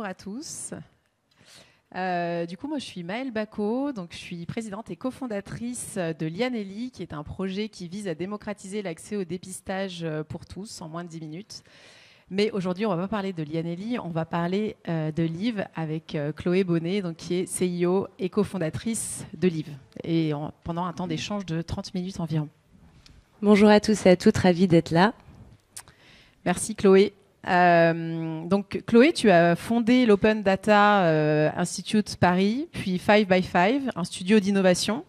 à tous. Du coup, moi, je suis Maëlle Bacot, donc je suis présidente et cofondatrice de Lianelli, qui est un projet qui vise à démocratiser l'accès au dépistage pour tous en moins de 10 minutes. Mais aujourd'hui, on ne va pas parler de Lianelli, on va parler de Liv avec Chloé Bonnet, donc, qui est CIO et cofondatrice de Liv, et pendant un temps d'échange de 30 minutes environ. Bonjour à tous et à toutes, ravie d'être là. Merci Chloé. Donc Chloé, tu as fondé l'Open Data Institute Paris, puis 5by5, un studio d'innovation.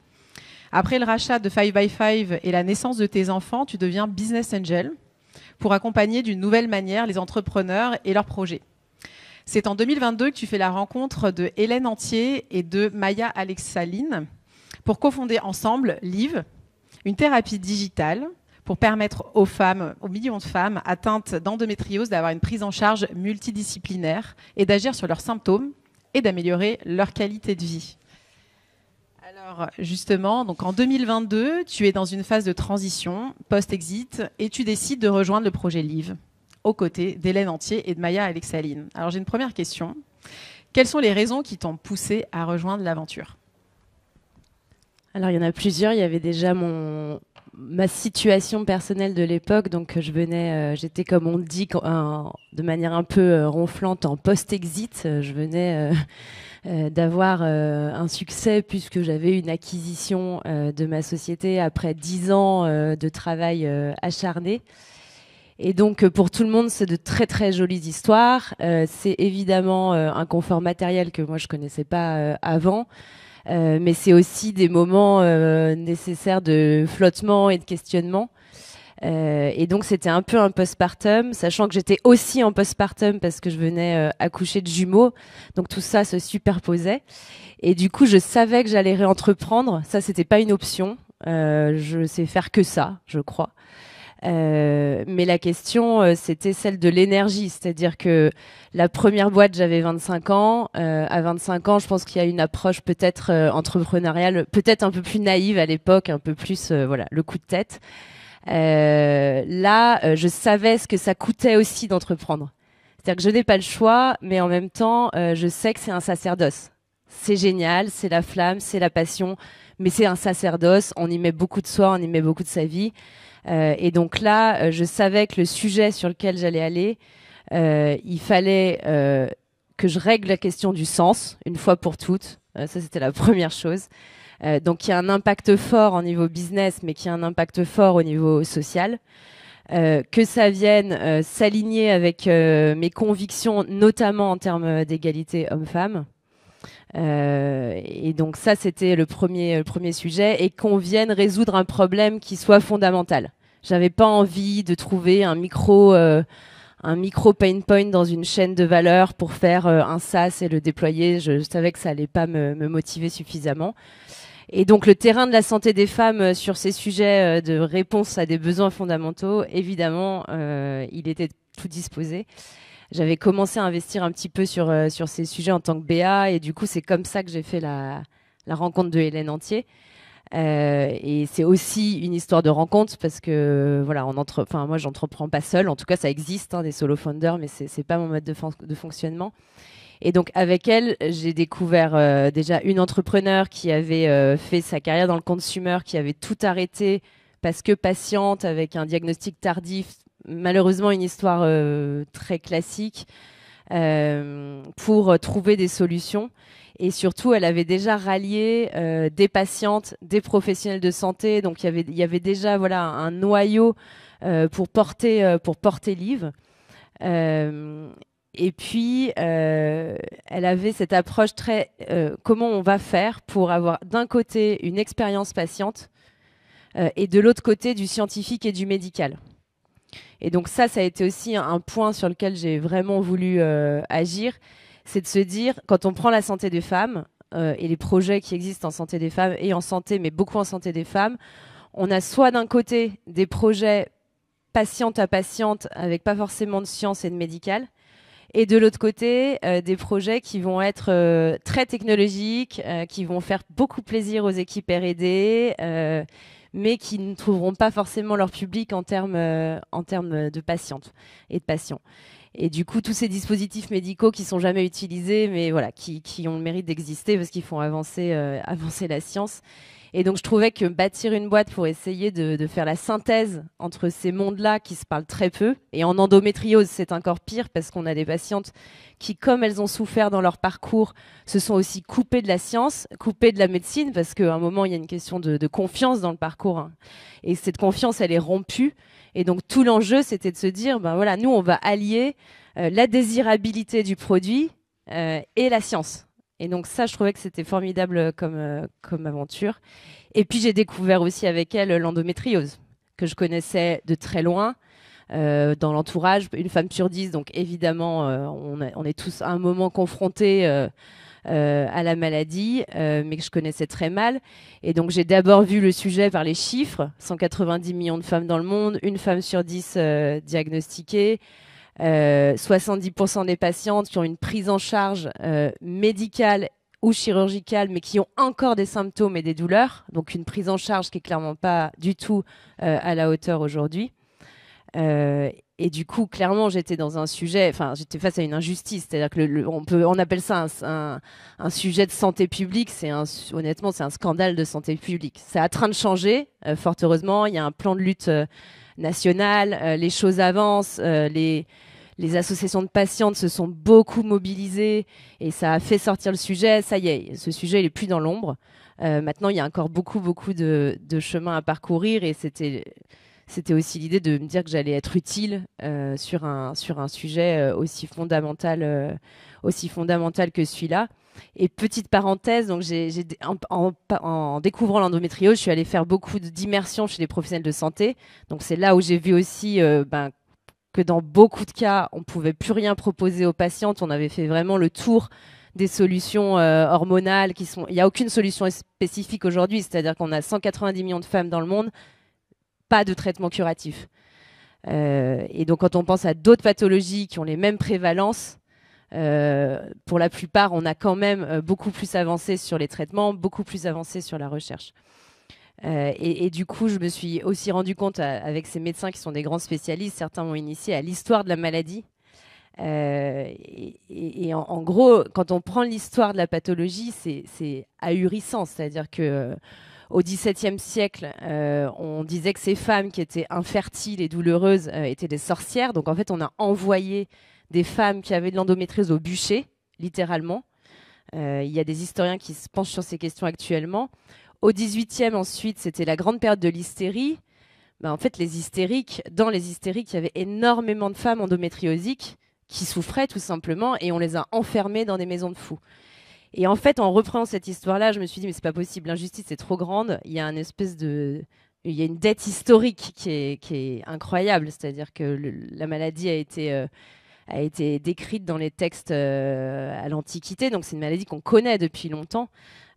Après le rachat de 5by5 et la naissance de tes enfants, tu deviens business angel pour accompagner d'une nouvelle manière les entrepreneurs et leurs projets. C'est en 2022 que tu fais la rencontre de Hélène Antier et de Maya Alexaline pour cofonder ensemble Liv, une thérapie digitale pour permettre aux femmes, aux millions de femmes atteintes d'endométriose d'avoir une prise en charge multidisciplinaire et d'agir sur leurs symptômes et d'améliorer leur qualité de vie. Alors justement, donc en 2022, tu es dans une phase de transition post-exit et tu décides de rejoindre le projet Liv aux côtés d'Hélène Antier et de Maya Alexaline. Alors j'ai une première question. Quelles sont les raisons qui t'ont poussé à rejoindre l'aventure ? Alors il y en a plusieurs. Il y avait déjà ma situation personnelle de l'époque, donc j'étais comme on le dit de manière un peu ronflante en post-exit. Je venais d'avoir un succès puisque j'avais une acquisition de ma société après 10 ans de travail acharné. Et donc pour tout le monde, c'est de très très jolies histoires. C'est évidemment un confort matériel que moi je connaissais pas avant. Mais c'est aussi des moments nécessaires de flottement et de questionnement. Et donc, c'était un peu un postpartum, sachant que j'étais aussi en postpartum parce que je venais accoucher de jumeaux. Donc, tout ça se superposait. Et du coup, je savais que j'allais réentreprendre. Ça, c'était pas une option. Je sais faire que ça, je crois. Mais la question, c'était celle de l'énergie. C'est-à-dire que la première boîte, j'avais 25 ans. À 25 ans, je pense qu'il y a une approche peut-être entrepreneuriale, peut-être un peu plus naïve à l'époque, un peu plus le coup de tête. Là, je savais ce que ça coûtait aussi d'entreprendre. C'est-à-dire que je n'ai pas le choix, mais en même temps, je sais que c'est un sacerdoce. C'est génial, c'est la flamme, c'est la passion, mais c'est un sacerdoce. On y met beaucoup de soi, on y met beaucoup de sa vie. Et donc là, je savais que le sujet sur lequel j'allais aller, il fallait que je règle la question du sens, une fois pour toutes. Ça, c'était la première chose. Donc, il y a un impact fort au niveau business, mais qui a un impact fort au niveau social. Que ça vienne s'aligner avec mes convictions, notamment en termes d'égalité homme-femme. Et donc ça, c'était le premier sujet, et qu'on vienne résoudre un problème qui soit fondamental. J'avais pas envie de trouver un micro pain point dans une chaîne de valeur pour faire un SaaS et le déployer. Je savais que ça allait pas me motiver suffisamment. Et donc le terrain de la santé des femmes sur ces sujets de réponse à des besoins fondamentaux, évidemment, il était tout disposé. J'avais commencé à investir un petit peu sur ces sujets en tant que BA, et du coup, c'est comme ça que j'ai fait la rencontre de Hélène Antier. Et c'est aussi une histoire de rencontre parce que voilà, moi, j'entreprends pas seule. En tout cas, ça existe, des solo founders, mais c'est pas mon mode de fonctionnement. Et donc, avec elle, j'ai découvert déjà une entrepreneur qui avait fait sa carrière dans le consumer, qui avait tout arrêté parce que patiente, avec un diagnostic tardif. Malheureusement, une histoire très classique pour trouver des solutions. Et surtout, elle avait déjà rallié des patientes, des professionnels de santé. Donc, il y avait déjà un noyau pour porter Liv. Et puis, elle avait cette approche très comment on va faire pour avoir d'un côté une expérience patiente et de l'autre côté du scientifique et du médical. Et donc ça a été aussi un point sur lequel j'ai vraiment voulu agir, c'est de se dire, quand on prend la santé des femmes et les projets qui existent en santé des femmes et en santé, mais beaucoup en santé des femmes, on a soit d'un côté des projets patiente à patiente avec pas forcément de science et de médical, et de l'autre côté, des projets qui vont être très technologiques, qui vont faire beaucoup plaisir aux équipes R&D, mais qui ne trouveront pas forcément leur public en termes de patientes et de patients. Et du coup, tous ces dispositifs médicaux qui sont jamais utilisés, mais voilà, qui ont le mérite d'exister parce qu'ils font avancer la science. Et donc, je trouvais que bâtir une boîte pour essayer de faire la synthèse entre ces mondes-là qui se parlent très peu, et en endométriose, c'est encore pire parce qu'on a des patientes qui, comme elles ont souffert dans leur parcours, se sont aussi coupées de la science, coupées de la médecine, parce qu'à un moment, il y a une question de confiance dans le parcours. Hein. Et cette confiance, elle est rompue. Et donc, tout l'enjeu, c'était de se dire, ben voilà, nous, on va allier la désirabilité du produit et la science. Et donc ça, je trouvais que c'était formidable comme aventure. Et puis j'ai découvert aussi avec elle l'endométriose, que je connaissais de très loin, dans l'entourage, une femme sur 10. Donc évidemment, on est tous à un moment confrontés à la maladie, mais que je connaissais très mal. Et donc j'ai d'abord vu le sujet par les chiffres, 190 millions de femmes dans le monde, une femme sur 10 diagnostiquée. 70% des patientes qui ont une prise en charge médicale ou chirurgicale, mais qui ont encore des symptômes et des douleurs. Donc une prise en charge qui est clairement pas du tout à la hauteur aujourd'hui. Et du coup, clairement, j'étais dans un sujet, enfin, j'étais face à une injustice. C'est-à-dire que on appelle ça un sujet de santé publique. Honnêtement, c'est un scandale de santé publique. C'est en train de changer, fort heureusement. Il y a un plan de lutte national, les choses avancent, les associations de patientes se sont beaucoup mobilisées et ça a fait sortir le sujet. Ça y est, ce sujet il est plus dans l'ombre. Maintenant, il y a encore beaucoup de chemin à parcourir et c'était aussi l'idée de me dire que j'allais être utile sur un sujet aussi fondamental que celui-là. Et petite parenthèse, donc en découvrant l'endométriose, je suis allée faire beaucoup d'immersions chez les professionnels de santé. Donc c'est là où j'ai vu aussi que dans beaucoup de cas, on ne pouvait plus rien proposer aux patientes. On avait fait vraiment le tour des solutions hormonales il n'y a aucune solution spécifique aujourd'hui, c'est-à-dire qu'on a 190 millions de femmes dans le monde, pas de traitement curatif. Et donc quand on pense à d'autres pathologies qui ont les mêmes prévalences, pour la plupart, on a quand même beaucoup plus avancé sur les traitements, beaucoup plus avancé sur la recherche. Et du coup, je me suis aussi rendu compte avec ces médecins qui sont des grands spécialistes, certains m'ont initié à l'histoire de la maladie. Et en gros, quand on prend l'histoire de la pathologie, c'est ahurissant. C'est-à-dire que au XVIIe siècle, on disait que ces femmes qui étaient infertiles et douloureuses étaient des sorcières. Donc en fait, on a envoyé des femmes qui avaient de l'endométriose au bûcher, littéralement. Il y a des historiens qui se penchent sur ces questions actuellement. Au XVIIIe, ensuite, c'était la grande période de l'hystérie. Ben, en fait, dans les hystériques, il y avait énormément de femmes endométriosiques qui souffraient tout simplement et on les a enfermées dans des maisons de fous. Et en fait, en reprenant cette histoire-là, je me suis dit, mais c'est pas possible, l'injustice est trop grande. Il y a il y a une dette historique qui est incroyable. C'est-à-dire que la maladie a été décrite dans les textes à l'Antiquité. Donc c'est une maladie qu'on connaît depuis longtemps.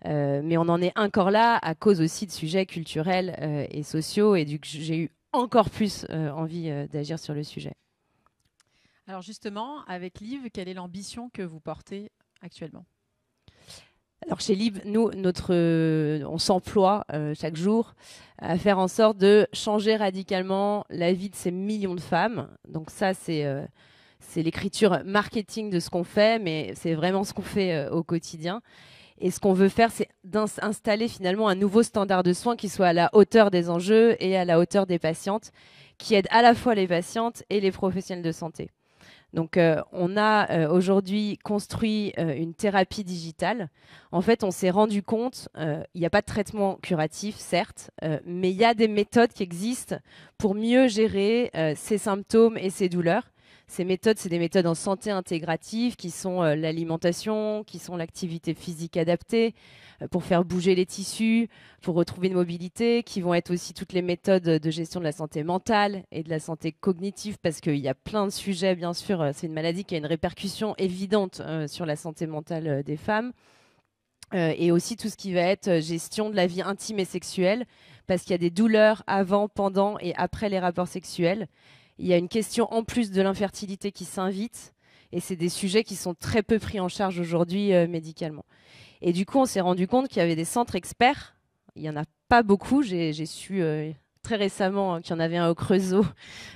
Mais on en est encore là à cause aussi de sujets culturels et sociaux. Et du coup, j'ai eu encore plus envie d'agir sur le sujet. Alors justement, avec Liv, quelle est l'ambition que vous portez actuellement ? Alors chez Liv, nous, on s'emploie chaque jour à faire en sorte de changer radicalement la vie de ces millions de femmes. Donc ça, c'est l'écriture marketing de ce qu'on fait, mais c'est vraiment ce qu'on fait au quotidien. Et ce qu'on veut faire, c'est d'installer finalement un nouveau standard de soins qui soit à la hauteur des enjeux et à la hauteur des patientes, qui aide à la fois les patientes et les professionnels de santé. Donc, on a aujourd'hui construit une thérapie digitale. En fait, on s'est rendu compte, il n'y a pas de traitement curatif, certes, mais il y a des méthodes qui existent pour mieux gérer ces symptômes et ces douleurs. Ces méthodes, c'est des méthodes en santé intégrative qui sont l'alimentation, qui sont l'activité physique adaptée pour faire bouger les tissus, pour retrouver une mobilité, qui vont être aussi toutes les méthodes de gestion de la santé mentale et de la santé cognitive, parce qu'il y a plein de sujets, bien sûr. C'est une maladie qui a une répercussion évidente sur la santé mentale des femmes. Et aussi tout ce qui va être gestion de la vie intime et sexuelle, parce qu'il y a des douleurs avant, pendant et après les rapports sexuels. Il y a une question en plus de l'infertilité qui s'invite, et c'est des sujets qui sont très peu pris en charge aujourd'hui médicalement. Et du coup, on s'est rendu compte qu'il y avait des centres experts, il y en a pas beaucoup. J'ai su très récemment qu'il y en avait un au Creusot.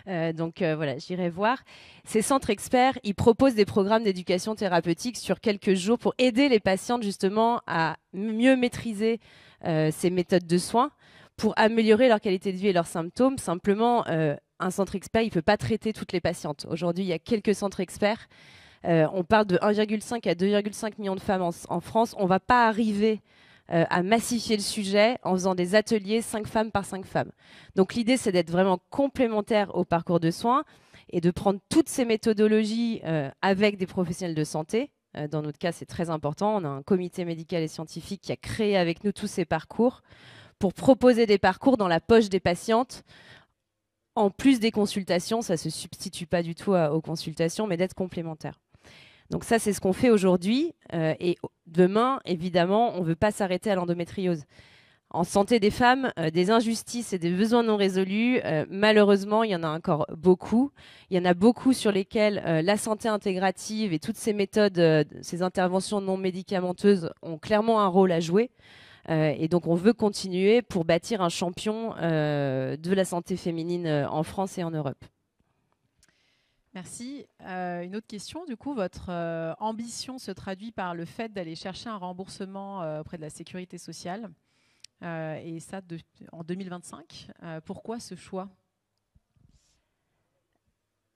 Donc voilà, j'irai voir. Ces centres experts, ils proposent des programmes d'éducation thérapeutique sur quelques jours pour aider les patientes justement à mieux maîtriser ces méthodes de soins, pour améliorer leur qualité de vie et leurs symptômes. Simplement, un centre expert, il ne peut pas traiter toutes les patientes. Aujourd'hui, il y a quelques centres experts. On parle de 1,5 à 2,5 millions de femmes en France. On ne va pas arriver à massifier le sujet en faisant des ateliers 5 femmes par 5 femmes. Donc l'idée, c'est d'être vraiment complémentaire au parcours de soins et de prendre toutes ces méthodologies avec des professionnels de santé. Dans notre cas, c'est très important. On a un comité médical et scientifique qui a créé avec nous tous ces parcours pour proposer des parcours dans la poche des patientes, en plus des consultations. Ça ne se substitue pas du tout aux consultations, mais d'être complémentaire. Donc ça, c'est ce qu'on fait aujourd'hui. Et demain, évidemment, on ne veut pas s'arrêter à l'endométriose. En santé des femmes, des injustices et des besoins non résolus, malheureusement, il y en a encore beaucoup. Il y en a beaucoup sur lesquels la santé intégrative et toutes ces méthodes, ces interventions non médicamenteuses ont clairement un rôle à jouer. Et donc, on veut continuer pour bâtir un champion de la santé féminine en France et en Europe. Merci. Une autre question, du coup, votre ambition se traduit par le fait d'aller chercher un remboursement auprès de la sécurité sociale, et ça en 2025. Pourquoi ce choix ?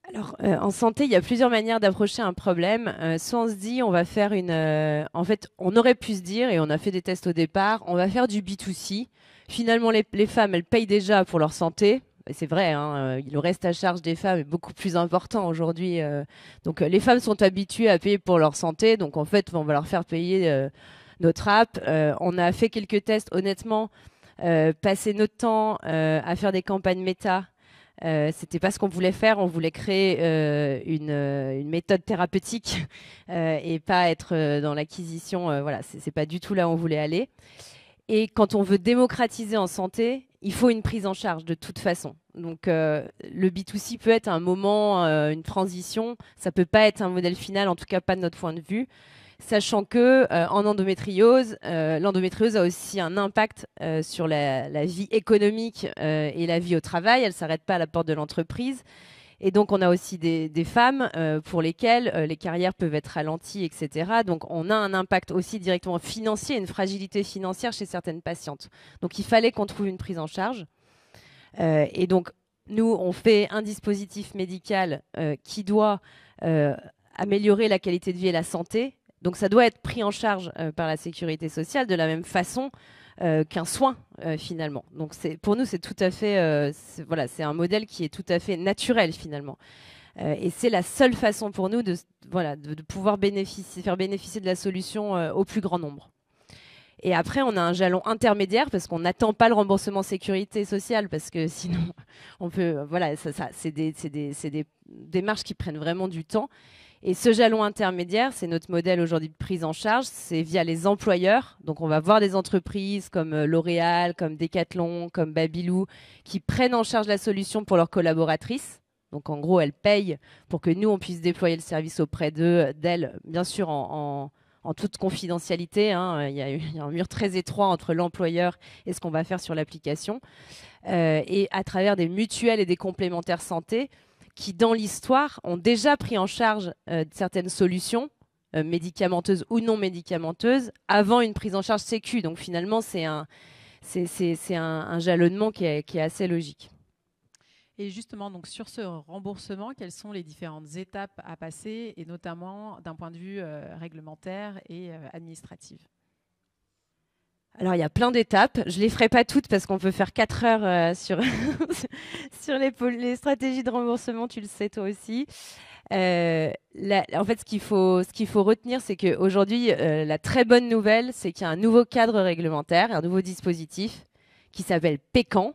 Alors, en santé, il y a plusieurs manières d'approcher un problème. Soit on se dit, on va faire en fait, on aurait pu se dire, et on a fait des tests au départ, on va faire du B2C. Finalement, les femmes, elles payent déjà pour leur santé. Et c'est vrai, hein, le reste à charge des femmes est beaucoup plus important aujourd'hui. Donc, les femmes sont habituées à payer pour leur santé. Donc, en fait, on va leur faire payer notre app. On a fait quelques tests, honnêtement, passer notre temps à faire des campagnes méta. C'était pas ce qu'on voulait faire. On voulait créer une méthode thérapeutique et pas être dans l'acquisition. Voilà, c'est pas du tout là où on voulait aller. Et quand on veut démocratiser en santé, il faut une prise en charge de toute façon. Donc le B2C peut être un moment, une transition. Ça peut pas être un modèle final, en tout cas pas de notre point de vue. Sachant que en endométriose, l'endométriose a aussi un impact sur la vie économique et la vie au travail. Elle ne s'arrête pas à la porte de l'entreprise. Et donc, on a aussi des femmes pour lesquelles les carrières peuvent être ralenties, etc. Donc, on a un impact aussi directement financier, une fragilité financière chez certaines patientes. Donc, il fallait qu'on trouve une prise en charge. Et donc, nous, on fait un dispositif médical qui doit améliorer la qualité de vie et la santé. Donc ça doit être pris en charge par la sécurité sociale de la même façon qu'un soin finalement. Donc pour nous c'est tout à fait voilà, c'est un modèle qui est tout à fait naturel finalement. Et c'est la seule façon pour nous de pouvoir faire bénéficier de la solution au plus grand nombre. Et après, on a un jalon intermédiaire parce qu'on n'attend pas le remboursement sécurité sociale parce que sinon, on peut, voilà, c'est des démarches qui prennent vraiment du temps. Et ce jalon intermédiaire, c'est notre modèle aujourd'hui de prise en charge, c'est via les employeurs. Donc on va voir des entreprises comme L'Oréal, comme Decathlon, comme Babylou, qui prennent en charge la solution pour leurs collaboratrices. Donc en gros, elles payent pour que nous, on puisse déployer le service auprès d'elles, bien sûr en toute confidentialité. Hein. Il y a un mur très étroit entre l'employeur et ce qu'on va faire sur l'application. Et à travers des mutuelles et des complémentaires santé, qui, dans l'histoire, ont déjà pris en charge certaines solutions, médicamenteuses ou non médicamenteuses, avant une prise en charge sécu. Donc finalement, c'est un jalonnement qui est assez logique. Et justement, donc, sur ce remboursement, quelles sont les différentes étapes à passer, et notamment d'un point de vue réglementaire et administratif ? Alors, il y a plein d'étapes. Je ne les ferai pas toutes parce qu'on peut faire 4 heures sur, sur les stratégies de remboursement, tu le sais toi aussi. En fait, ce qu'il faut retenir, c'est qu'aujourd'hui, la très bonne nouvelle, c'est qu'il y a un nouveau cadre réglementaire, un nouveau dispositif qui s'appelle PECAN.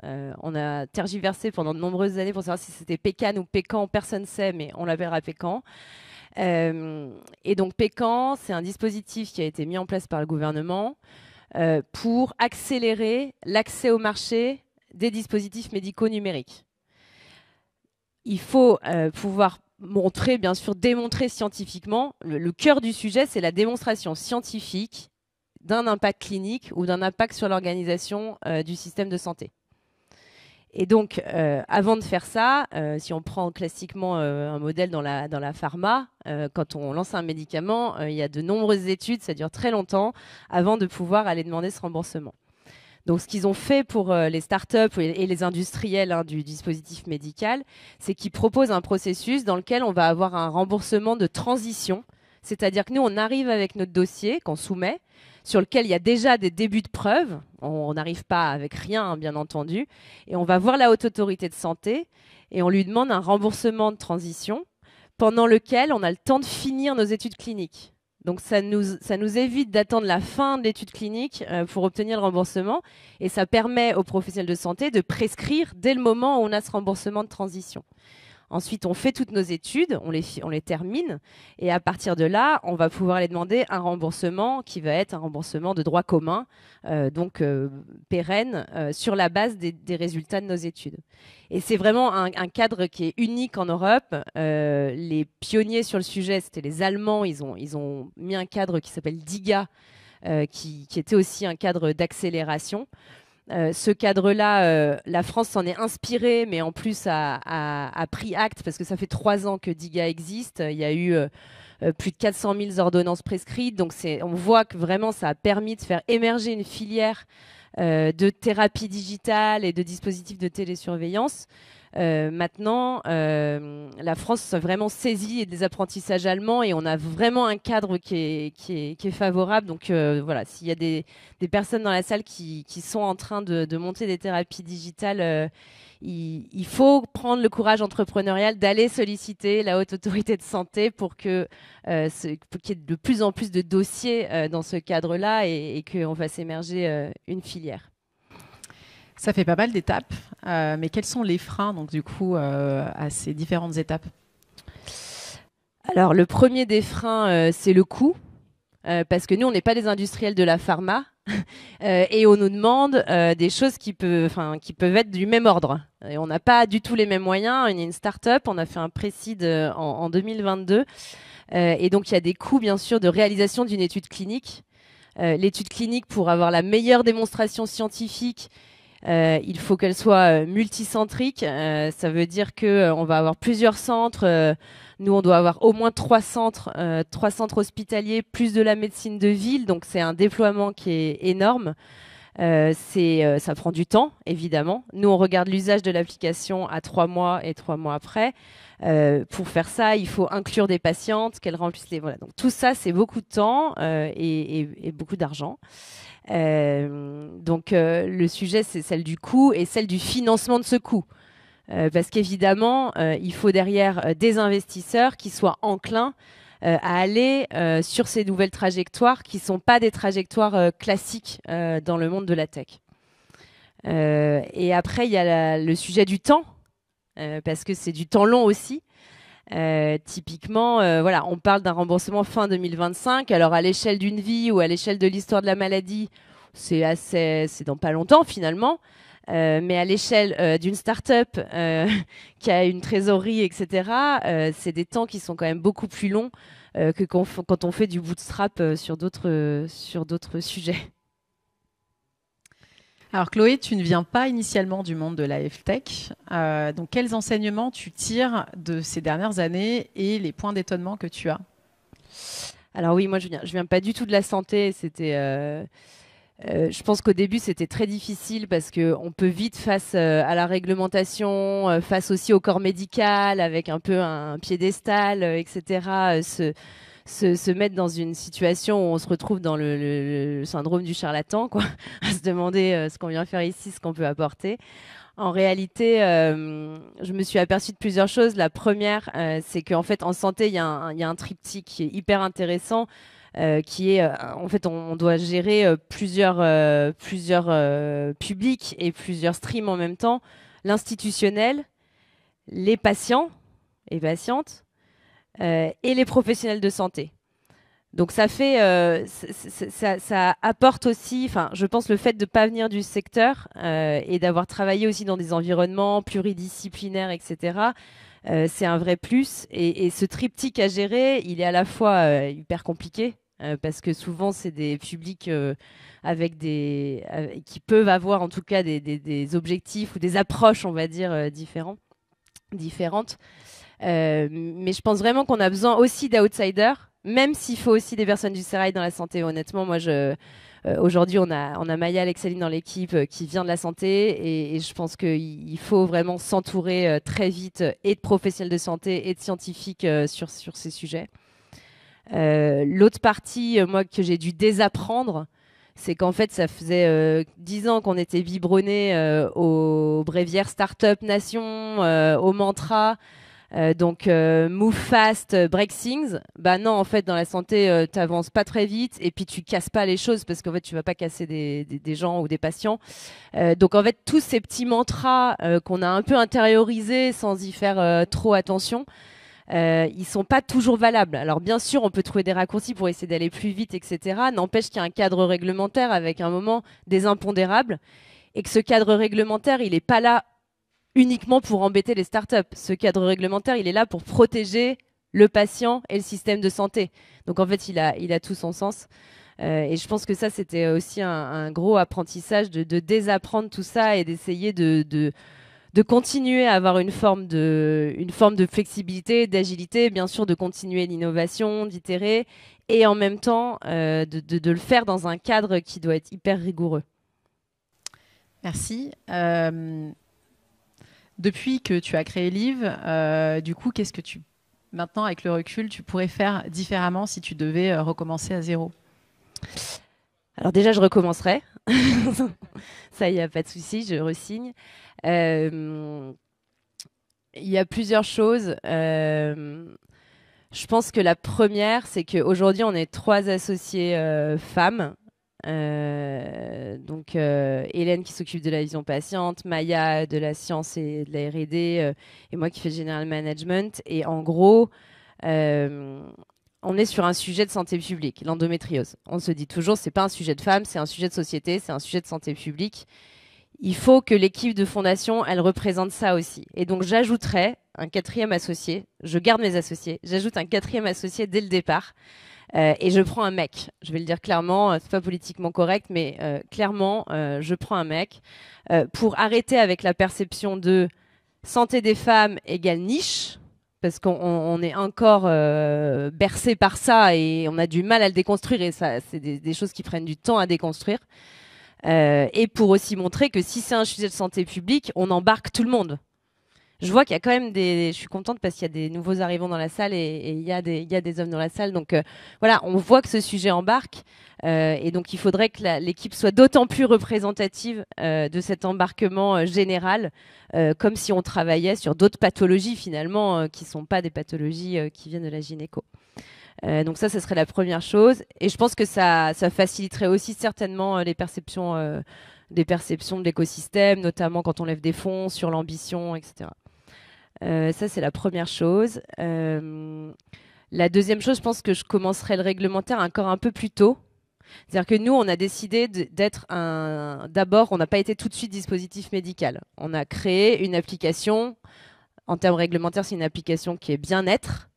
On a tergiversé pendant de nombreuses années pour savoir si c'était PECAN ou PECAN, personne ne sait, mais on l'appellera PECAN. Et donc PECAN, c'est un dispositif qui a été mis en place par le gouvernement pour accélérer l'accès au marché des dispositifs médicaux numériques. Il faut pouvoir montrer, bien sûr, démontrer scientifiquement. Le cœur du sujet, c'est la démonstration scientifique d'un impact clinique ou d'un impact sur l'organisation du système de santé. Et donc, avant de faire ça, si on prend classiquement un modèle dans la pharma, quand on lance un médicament, il y a de nombreuses études, ça dure très longtemps, avant de pouvoir aller demander ce remboursement. Donc, ce qu'ils ont fait pour les startups et les industriels du dispositif médical, c'est qu'ils proposent un processus dans lequel on va avoir un remboursement de transition. C'est-à-dire que nous, on arrive avec notre dossier qu'on soumet, sur lequel il y a déjà des débuts de preuves. On n'arrive pas avec rien, hein, bien entendu. Et on va voir la Haute Autorité de Santé et on lui demande un remboursement de transition pendant lequel on a le temps de finir nos études cliniques. Donc ça nous évite d'attendre la fin de l'étude clinique pour obtenir le remboursement et ça permet aux professionnels de santé de prescrire dès le moment où on a ce remboursement de transition. Ensuite, on fait toutes nos études, on les termine, et à partir de là, on va pouvoir aller demander un remboursement qui va être un remboursement de droit commun, donc pérenne, sur la base des résultats de nos études. Et c'est vraiment un cadre qui est unique en Europe. Les pionniers sur le sujet, c'était les Allemands. Ils ont mis un cadre qui s'appelle DIGA, qui était aussi un cadre d'accélération. Ce cadre-là, la France s'en est inspirée, mais en plus a pris acte, parce que ça fait 3 ans que DIGA existe. Il y a eu plus de 400 000 ordonnances prescrites. Donc on voit que vraiment ça a permis de faire émerger une filière de thérapie digitale et de dispositifs de télésurveillance. Maintenant, la France s'est vraiment saisie des apprentissages allemands et on a vraiment un cadre qui est favorable. Donc voilà, s'il y a des personnes dans la salle qui sont en train de monter des thérapies digitales, il faut prendre le courage entrepreneurial d'aller solliciter la Haute Autorité de Santé pour qu'il y ait de plus en plus de dossiers dans ce cadre-là et qu'on fasse émerger une filière. Ça fait pas mal d'étapes, mais quels sont les freins donc du coup à ces différentes étapes? Alors le premier des freins, c'est le coût, parce que nous on n'est pas des industriels de la pharma et on nous demande des choses qui peuvent être du même ordre. Et on n'a pas du tout les mêmes moyens. On est une start-up, on a fait un pré-seed en 2022 et donc il y a des coûts bien sûr de réalisation d'une étude clinique. L'étude clinique, pour avoir la meilleure démonstration scientifique, il faut qu'elle soit multicentrique. Ça veut dire qu'on va avoir plusieurs centres. Nous, on doit avoir au moins 3 centres hospitaliers, plus de la médecine de ville. Donc, c'est un déploiement qui est énorme. Ça prend du temps, évidemment. Nous, on regarde l'usage de l'application à 3 mois et 3 mois après. Pour faire ça, il faut inclure des patientes, qu'elles remplissent les... Voilà. Donc, tout ça, c'est beaucoup de temps et beaucoup d'argent. Donc le sujet, c'est celle du coût et celle du financement de ce coût. Parce qu'évidemment, il faut derrière des investisseurs qui soient enclins à aller sur ces nouvelles trajectoires qui ne sont pas des trajectoires classiques dans le monde de la tech. Et après, il y a le sujet du temps, parce que c'est du temps long aussi. Typiquement, voilà, on parle d'un remboursement fin 2025. Alors à l'échelle d'une vie ou à l'échelle de l'histoire de la maladie, c'est dans pas longtemps finalement. Mais à l'échelle d'une start-up qui a une trésorerie, etc., c'est des temps qui sont quand même beaucoup plus longs que quand on fait du bootstrap sur d'autres sujets. Alors Chloé, tu ne viens pas initialement du monde de la F-Tech. Donc quels enseignements tu tires de ces dernières années et les points d'étonnement que tu as? Alors oui, moi je viens pas du tout de la santé. Je pense qu'au début c'était très difficile parce qu'on peut vite face à la réglementation, face aussi au corps médical avec un peu un piédestal, etc. Se mettre dans une situation où on se retrouve dans le syndrome du charlatan, quoi, à se demander ce qu'on vient faire ici, ce qu'on peut apporter. En réalité, je me suis aperçue de plusieurs choses. La première, c'est qu'en fait, en santé, il y a un triptyque qui est hyper intéressant, qui est, en fait, on doit gérer plusieurs publics et plusieurs streams en même temps. L'institutionnel, les patients et patientes, et les professionnels de santé. Donc ça fait, ça apporte aussi, enfin, je pense le fait de ne pas venir du secteur et d'avoir travaillé aussi dans des environnements pluridisciplinaires, etc. C'est un vrai plus. Et ce triptyque à gérer, il est à la fois hyper compliqué parce que souvent c'est des publics avec qui peuvent avoir en tout cas des objectifs ou des approches, on va dire, différentes. Mais je pense vraiment qu'on a besoin aussi d'outsiders, même s'il faut aussi des personnes du sérail dans la santé. Honnêtement, moi, aujourd'hui, on a Maya Alexaline dans l'équipe qui vient de la santé et je pense qu'il faut vraiment s'entourer très vite et de professionnels de santé et de scientifiques sur ces sujets. L'autre partie, moi, que j'ai dû désapprendre, c'est qu'en fait, ça faisait 10 ans qu'on était biberonnés aux bréviaires Startup Nation, au mantra. Donc move fast, break things. Bah non, en fait, dans la santé, t'avances pas très vite et puis tu casses pas les choses parce qu'en fait, tu vas pas casser des gens ou des patients. Donc en fait, tous ces petits mantras qu'on a un peu intériorisés sans y faire trop attention, ils sont pas toujours valables. Alors bien sûr, on peut trouver des raccourcis pour essayer d'aller plus vite, etc. N'empêche qu'il y a un cadre réglementaire avec un moment des impondérables et que ce cadre réglementaire, il est pas là uniquement pour embêter les startups. Ce cadre réglementaire, il est là pour protéger le patient et le système de santé. Donc en fait, il a tout son sens. Et je pense que ça, c'était aussi un gros apprentissage de désapprendre tout ça et d'essayer de continuer à avoir une forme de flexibilité, d'agilité, bien sûr, de continuer l'innovation, d'itérer, et en même temps de le faire dans un cadre qui doit être hyper rigoureux. Merci. Depuis que tu as créé Live, du coup, qu'est-ce que maintenant, avec le recul, tu pourrais faire différemment si tu devais recommencer à zéro? Alors déjà, je recommencerai. Ça, il n'y a pas de souci, je re-signe. Il y a plusieurs choses. Je pense que la première, c'est qu'aujourd'hui, on est 3 associés femmes. Donc Hélène qui s'occupe de la vision patiente, Maya de la science et de la R&D, et moi qui fais General Management. Et en gros, on est sur un sujet de santé publique, l'endométriose. On se dit toujours, c'est pas un sujet de femmes, c'est un sujet de société, c'est un sujet de santé publique. Il faut que l'équipe de fondation, elle représente ça aussi. Et donc j'ajouterai un 4e associé, je garde mes associés, j'ajoute un 4e associé dès le départ. Et je prends un mec. Je vais le dire clairement, c'est pas politiquement correct, mais clairement, je prends un mec pour arrêter avec la perception de santé des femmes égale niche, parce qu'on est encore bercé par ça et on a du mal à le déconstruire et ça, c'est des choses qui prennent du temps à déconstruire. Et pour aussi montrer que si c'est un sujet de santé publique, on embarque tout le monde. Je vois qu'il y a quand même je suis contente parce qu'il y a des nouveaux arrivants dans la salle et il y a des hommes dans la salle. Donc voilà, on voit que ce sujet embarque et donc il faudrait que l'équipe soit d'autant plus représentative de cet embarquement général, comme si on travaillait sur d'autres pathologies finalement qui sont pas des pathologies qui viennent de la gynéco. Donc ça serait la première chose. Et je pense que ça faciliterait aussi certainement les perceptions des perceptions de l'écosystème, notamment quand on lève des fonds sur l'ambition, etc. Ça, c'est la première chose. La deuxième chose, je pense que je commencerai le réglementaire encore un peu plus tôt. C'est-à-dire que nous, on a décidé d'être D'abord, on n'a pas été tout de suite dispositif médical. On a créé une application. En termes réglementaires, c'est une application qui est bien-être.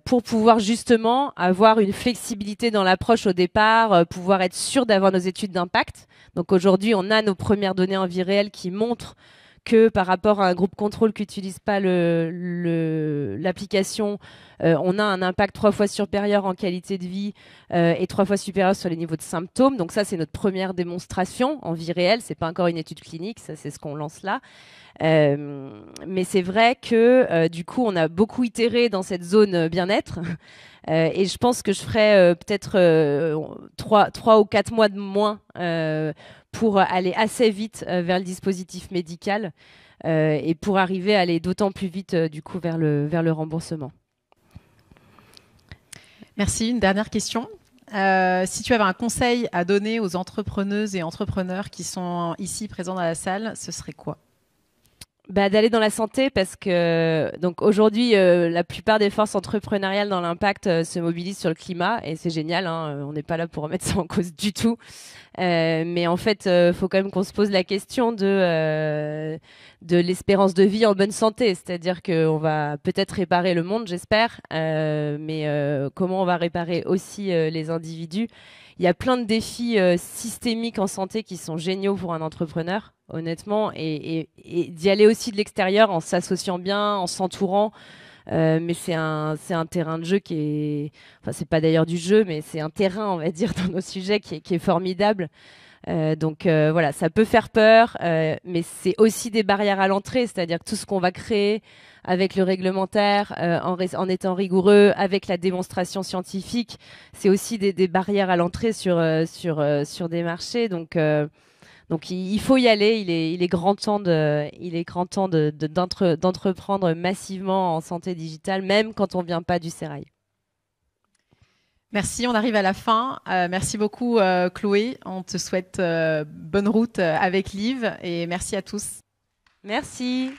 Pour pouvoir justement avoir une flexibilité dans l'approche au départ, pouvoir être sûr d'avoir nos études d'impact. Donc aujourd'hui, on a nos premières données en vie réelle qui montrent que par rapport à un groupe contrôle qui n'utilise pas l'application, on a un impact 3 fois supérieur en qualité de vie et 3 fois supérieur sur les niveaux de symptômes. Donc ça, c'est notre première démonstration en vie réelle. C'est pas encore une étude clinique, ça c'est ce qu'on lance là. Mais c'est vrai que du coup, on a beaucoup itéré dans cette zone bien-être. Et je pense que je ferai peut-être 3 ou 4 mois de moins pour aller assez vite vers le dispositif médical et pour arriver à aller d'autant plus vite du coup vers le remboursement. Merci. Une dernière question. Si tu avais un conseil à donner aux entrepreneuses et entrepreneurs qui sont ici présents dans la salle, ce serait quoi ? D'aller dans la santé parce que donc aujourd'hui la plupart des forces entrepreneuriales dans l'impact se mobilisent sur le climat et c'est génial, hein, on n'est pas là pour remettre ça en cause du tout, mais en fait faut quand même qu'on se pose la question de de l'espérance de vie en bonne santé, c'est-à-dire qu'on va peut-être réparer le monde, j'espère, mais comment on va réparer aussi les individus. Il y a plein de défis systémiques en santé qui sont géniaux pour un entrepreneur, honnêtement, et d'y aller aussi de l'extérieur en s'associant bien, en s'entourant. Mais c'est un terrain de jeu qui est, enfin c'est pas d'ailleurs du jeu, mais c'est un terrain, on va dire, dans nos sujets qui est formidable. Donc voilà, ça peut faire peur, mais c'est aussi des barrières à l'entrée, c'est-à-dire que tout ce qu'on va créer avec le réglementaire, en étant rigoureux, avec la démonstration scientifique, c'est aussi des barrières à l'entrée sur des marchés. Donc il faut y aller. Il est grand temps d'entreprendre massivement en santé digitale, même quand on vient pas du sérail. Merci, on arrive à la fin. Merci beaucoup Chloé. On te souhaite bonne route avec Liv et merci à tous. Merci.